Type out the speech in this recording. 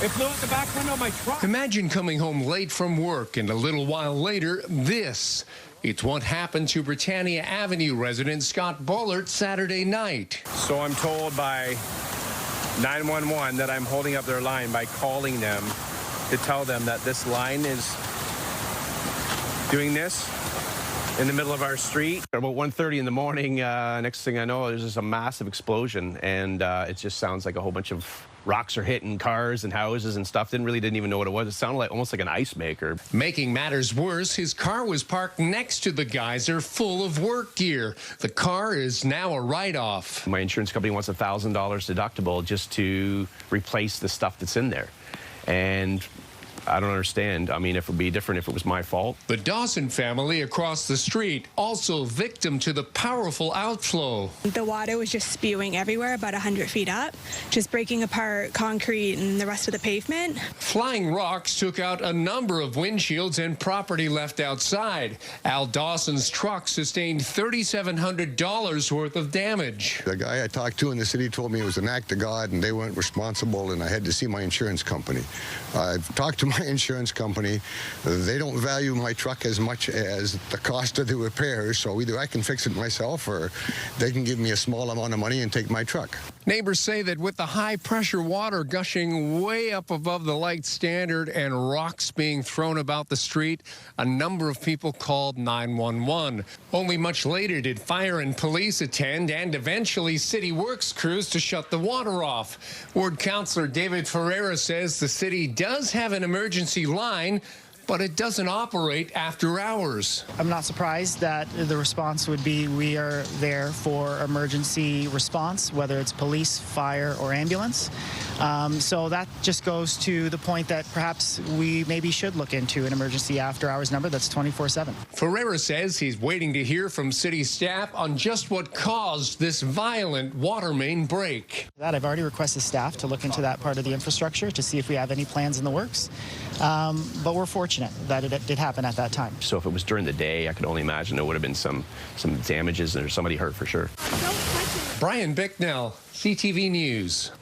It blew out the back window of my truck. Imagine coming home late from work and a little while later, this. It's what happened to Britannia Avenue resident Scott Bullard Saturday night. So I'm told by 911 that I'm holding up their line by calling them to tell them that this line is doing this in the middle of our street. About 1:30 in the morning, next thing I know, there's just a massive explosion, and it just sounds like a whole bunch of rocks are hitting cars and houses and stuff. Didn't even know what it was. It sounded like almost like an ice maker. Making matters worse, his car was parked next to the geyser full of work gear. The car is now a write-off. My insurance company wants $1,000 deductible just to replace the stuff that's in there. And I don't understand. I mean, if it would be different if it was my fault. The Dawson family across the street also victim to the powerful outflow. The water was just spewing everywhere about 100 feet up, just breaking apart concrete and the rest of the pavement. Flying rocks took out a number of windshields and property left outside. Al Dawson's truck sustained $3,700 worth of damage. The guy I talked to in the city told me it was an act of God and they weren't responsible, and I had to see my insurance company. I've talked to my insurance company. They don't value my truck as much as the cost of the repairs, so either I can fix it myself or they can give me a small amount of money and take my truck. Neighbors say that with the high-pressure water gushing way up above the light standard and rocks being thrown about the street, a number of people called 911. Only much later did fire and police attend, and eventually city works crews to shut the water off. Ward Councillor David Ferreira says the city does have an emergency line, but it doesn't operate after hours. I'm not surprised that the response would be we are there for emergency response, whether it's police, fire, or ambulance. So that just goes to the point that perhaps we maybe should look into an emergency after hours number that's 24/7. Ferreira says he's waiting to hear from city staff on just what caused this violent water main break. I've already requested staff to look into that part of the infrastructure to see if we have any plans in the works. But we're fortunate that it did happen at that time. So if it was during the day, I could only imagine there would have been some damages or somebody hurt for sure. Bryan, Bicknell, CTV News.